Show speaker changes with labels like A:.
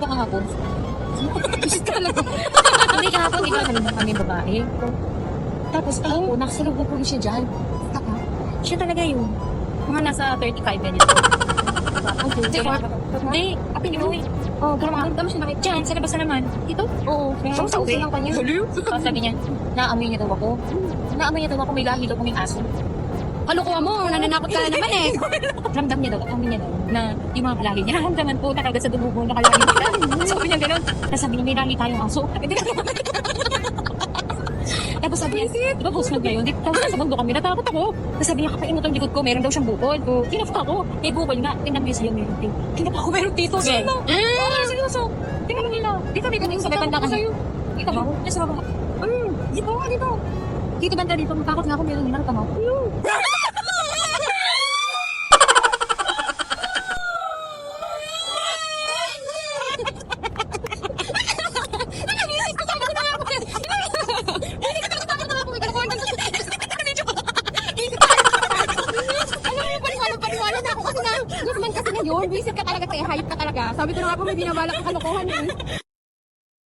A: ba kahapon? Visit ka talaga. Hindi kahapon, di ba nalunod kami babae. Tapos ako, nakasalubong ko siya dyan. Taka. Siya talaga yun. Mga nasa 35 minutes. Hindi, apin mo. Oh, pero makakita mo siya nakita. Diyan, sa labas na naman. Dito? Oo. So, sa uwi lang kanya. Sabi niya, naamoy niya daw ako. Naamoy niya daw ako, may lahi daw kaming aso.
B: Kalukuha mo, nananakot ka na naman eh.
A: Ramdam niya daw, amoy niya daw, na yung mga lahi niya. Ramdaman po, talaga sa dumugo na kalahi niya. Sabi niya gano'n. Tapos sabi niya, may lahi tayong aso. Tapos sabi niya, di ba ghost mode ngayon? Tapos sa mundo kami, natakot ako. Tapos sabi niya, kapain mo itong likod ko, meron daw siyang bukod. Kinapa ako, may bukod nga. Tingnan mo yung sa'yo, meron dito. Kinapa ako, meron dito. Sino? Seryoso. Tingnan mo nila. Dito, sa may banda kasi. Dito ba? Dito ba? Dito. Dito banda dito, matakot nga ako, meron nila. Tama.
B: Guzman kasi ngayon, visit ka talaga kaya hayop ka talaga. Sabi ko na nga po may binabalak ang kalokohan eh.